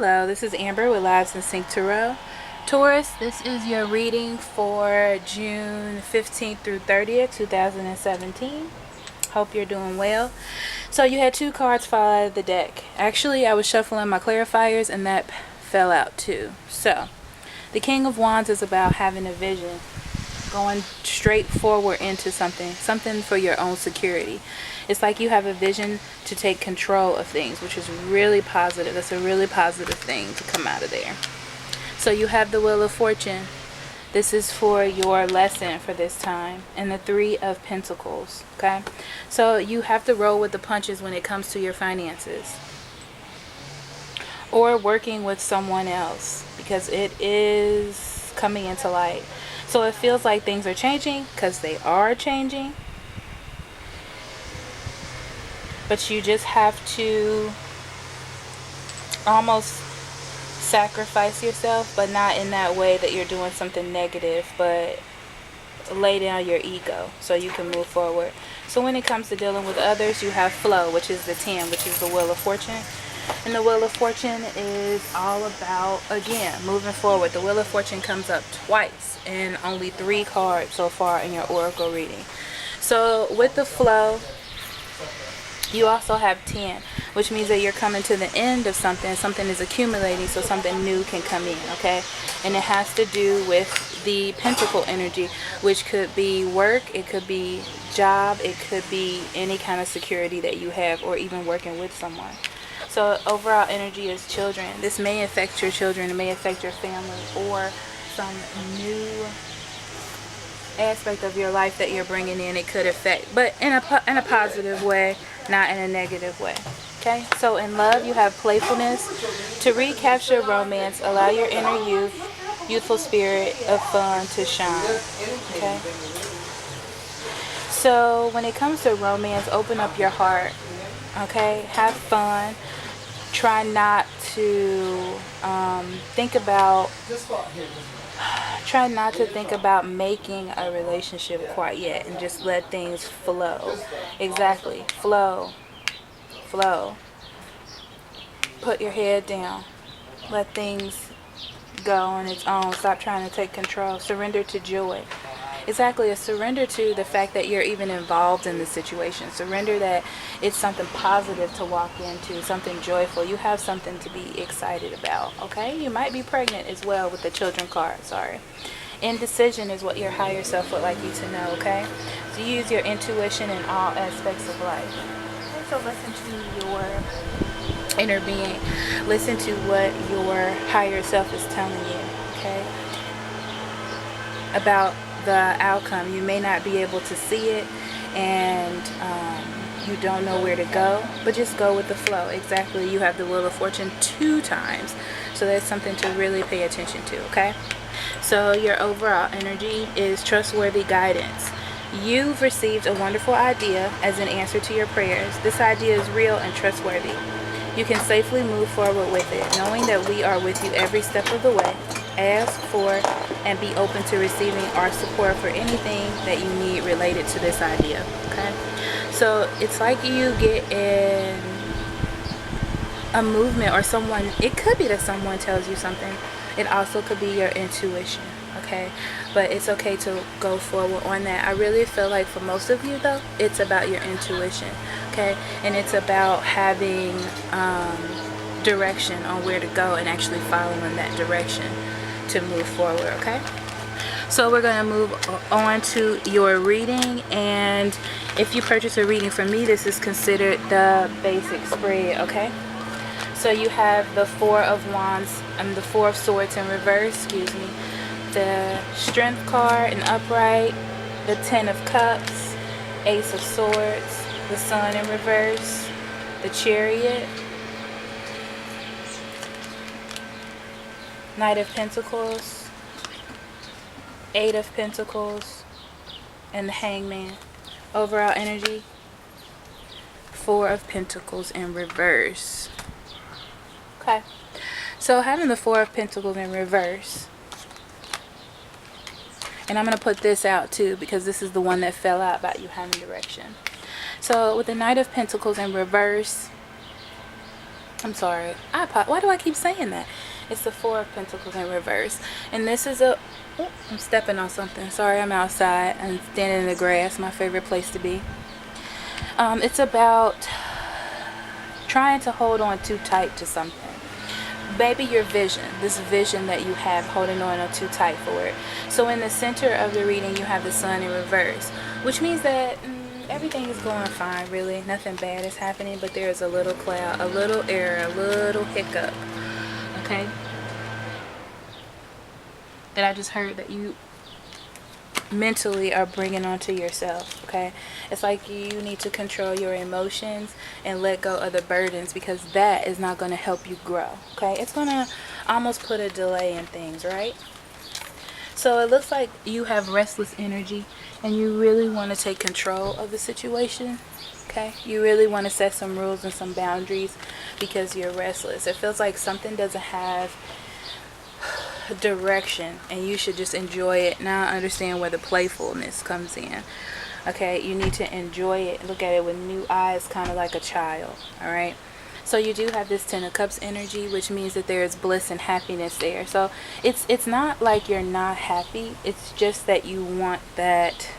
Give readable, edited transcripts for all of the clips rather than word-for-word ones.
Hello, this is Amber with Lives in Sync Tarot. Taurus, this is your reading for June 15th through 30th, 2017. Hope you're doing well. So you had two cards fall out of the deck. Actually, I was shuffling my clarifiers and that fell out too. So, the King of Wands is about having a vision, going straight forward into something for your own security. It's like you have a vision to take control of things, which is really positive. That's a really positive thing to come out of there. So you have the Wheel of Fortune. This is for your lesson for this time. And the Three of Pentacles. Okay? So you have to roll with the punches when it comes to your finances. Or working with someone else. Because it is coming into light. So it feels like things are changing. Because they are changing. But you just have to almost sacrifice yourself, but not in that way that you're doing something negative, but lay down your ego so you can move forward. So when it comes to dealing with others, you have flow, which is the 10, which is the Wheel of Fortune. And the Wheel of Fortune is all about, again, moving forward. The Wheel of Fortune comes up twice and only 3 cards so far in your oracle reading. So with the flow, you also have 10, which means that you're coming to the end of something. Something is accumulating so something new can come in, okay? And it has to do with the pentacle energy, which could be work, it could be job, it could be any kind of security that you have, or even working with someone. So overall energy is children. This may affect your children, it may affect your family, or some new aspect of your life that you're bringing in. It could affect, but in a positive way, not in a negative way. Okay, so in love, you have playfulness. To recapture romance, allow your inner youthful spirit of fun to shine. Okay, so when it comes to romance, open up your heart. Okay, have fun. Try not to try not to think about making a relationship quite yet, and just let things flow. Exactly, flow. Put your head down. Let things go on its own. Stop trying to take control. Surrender to joy. Exactly, a surrender to the fact that you're even involved in the situation. Surrender that it's something positive to walk into, something joyful. You have something to be excited about, okay? You might be pregnant as well with the children card, sorry. Indecision is what your higher self would like you to know, okay? So use your intuition in all aspects of life. Okay, so listen to your inner being. Listen to what your higher self is telling you, okay? About the outcome. You may not be able to see it, and you don't know where to go, but just go with the flow. Exactly, you have the Wheel of Fortune 2 times, so that's something to really pay attention to, okay? So your overall energy is trustworthy guidance. You've received a wonderful idea as an answer to your prayers. This idea is real and trustworthy. You can safely move forward with it, knowing that we are with you every step of the way. Ask for and be open to receiving our support for anything that you need related to this idea, okay? So it's like you get in a movement, or someone, it could be that someone tells you something. It also could be your intuition, okay? But it's okay to go forward on that. I really feel like for most of you, though, it's about your intuition, okay? And it's about having direction on where to go and actually following that direction to move forward, okay? So we're going to move on to your reading, and if you purchase a reading from me, this is considered the basic spread, okay? So you have the Four of Wands and the Four of Swords in reverse, the Strength card in upright, the 10 of Cups, Ace of Swords, the Sun in reverse, the Chariot, Knight of Pentacles, 8 of Pentacles, and the Hangman. Overall energy, 4 of Pentacles in reverse. Okay, so having the 4 of Pentacles in reverse, and I'm going to put this out too, because this is the one that fell out about you having direction. So with the Knight of Pentacles in reverse, I'm sorry. Why do I keep saying that? It's the Four of Pentacles in reverse. And this is a... Oh, I'm stepping on something. Sorry, I'm outside. I'm standing in the grass. My favorite place to be. It's about trying to hold on too tight to something. Maybe your vision, this vision that you have, holding on too tight for it. So in the center of the reading, you have the Sun in reverse, which means that everything is going fine, really. Nothing bad is happening, but there is a little cloud, a little error, a little hiccup, okay? That I just heard that you mentally are bringing onto yourself, okay? It's like you need to control your emotions and let go of the burdens, because that is not going to help you grow, okay? It's going to almost put a delay in things, right? So it looks like you have restless energy and you really want to take control of the situation, okay? You really want to set some rules and some boundaries because you're restless. It feels like something doesn't have direction and you should just enjoy it. Now I understand where the playfulness comes in, okay? You need to enjoy it, look at it with new eyes, kind of like a child, all right? So you do have this Ten of Cups energy, which means that there is bliss and happiness there. So it's not like you're not happy, it's just that you want that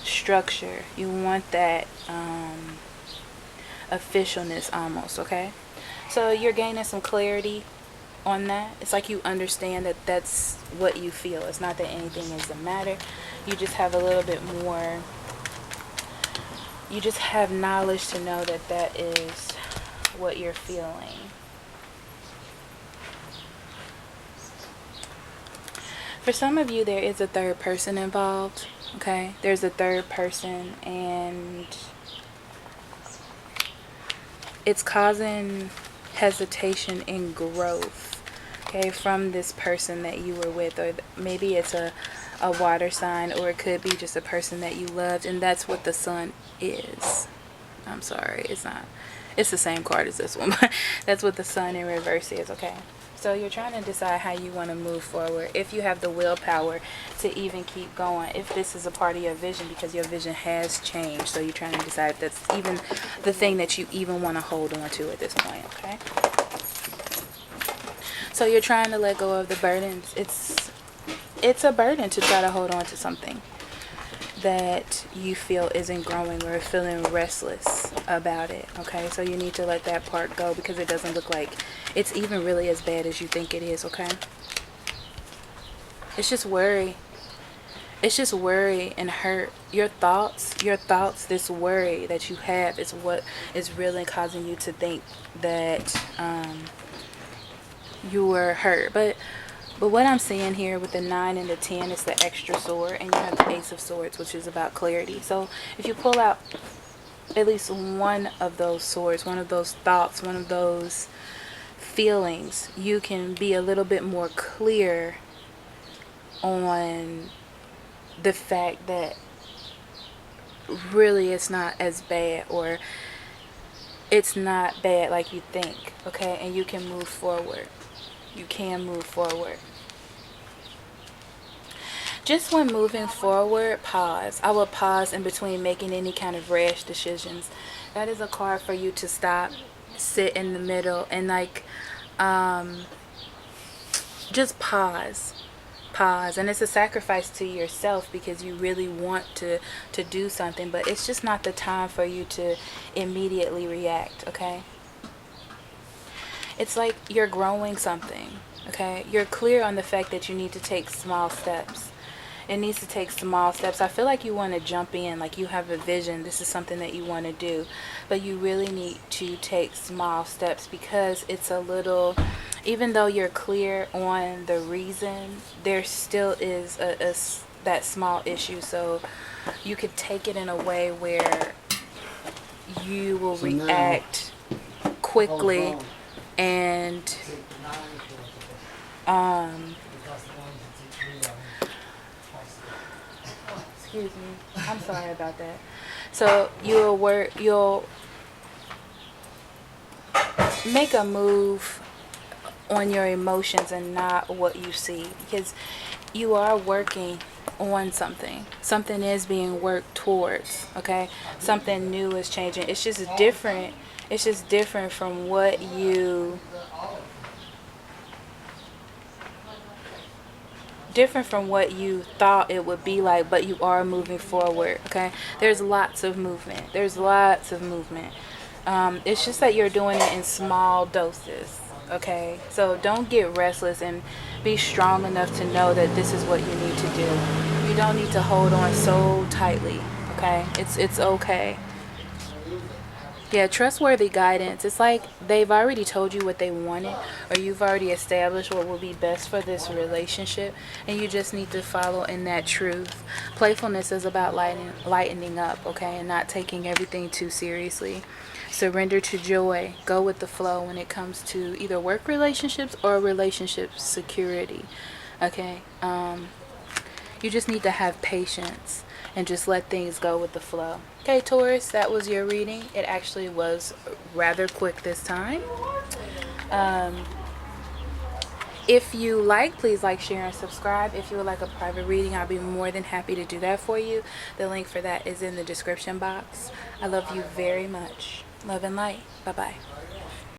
structure, you want that officialness almost, okay? So you're gaining some clarity on that. It's like you understand that that's what you feel. It's not that anything is the matter. You just have a little bit more, you just have knowledge to know that that is what you're feeling. For some of you, there is a third person involved, okay? There's a third person and it's causing hesitation in growth, okay, from this person that you were with. Or maybe it's a water sign, or it could be just a person that you loved, and that's what the Sun is. I'm sorry, it's not. It's the same card as this one, but that's what the Sun in reverse is, okay? So you're trying to decide how you want to move forward, if you have the willpower to even keep going, if this is a part of your vision, because your vision has changed. So you're trying to decide if that's even the thing that you even want to hold on to at this point, okay? So you're trying to let go of the burdens. It's a burden to try to hold on to something that you feel isn't growing, or feeling restless about it, okay? So you need to let that part go, because it doesn't look like it's even really as bad as you think it is, okay? It's just worry. It's just worry and hurt. Your thoughts, this worry that you have is what is really causing you to think that you were hurt. But what I'm seeing here with the 9 and the 10 is the extra sword, and you have the Ace of Swords, which is about clarity. So if you pull out at least one of those swords, one of those thoughts, one of those feelings, you can be a little bit more clear on the fact that really it's not as bad, or it's not bad like you think, okay? And you can move forward. You can move forward. Just when moving forward, pause. I will pause in between making any kind of rash decisions. That is a card for you to stop, sit in the middle, and like just pause. And it's a sacrifice to yourself, because you really want to do something, but it's just not the time for you to immediately react, okay? It's like you're growing something, okay? You're clear on the fact that you need to take small steps. It needs to take small steps. I feel like you want to jump in, like you have a vision. This is something that you want to do, but you really need to take small steps, because it's a little, even though you're clear on the reason, there still is that small issue. So you could take it in a way where you will react quickly and excuse me, I'm sorry about that. So you'll make a move on your emotions and not what you see, because you are working on something. Something is being worked towards, okay? Something new is changing. It's just different. It's just different from what you thought it would be like, but you are moving forward, okay? There's lots of movement. There's lots of movement. It's just that you're doing it in small doses, okay? So don't get restless, and be strong enough to know that this is what you need to do. You don't need to hold on so tightly, okay? It's okay. Yeah, trustworthy guidance. It's like they've already told you what they wanted, or you've already established what will be best for this relationship, and you just need to follow in that truth. Playfulness is about lightening up, okay, and not taking everything too seriously. Surrender to joy. Go with the flow when it comes to either work relationships or relationship security, okay? You just need to have patience and just let things go with the flow. Okay, Taurus, that was your reading. It actually was rather quick this time. If you like, please like, share, and subscribe. If you would like a private reading, I'll be more than happy to do that for you. The link for that is in the description box. I love you very much. Love and light. Bye-bye.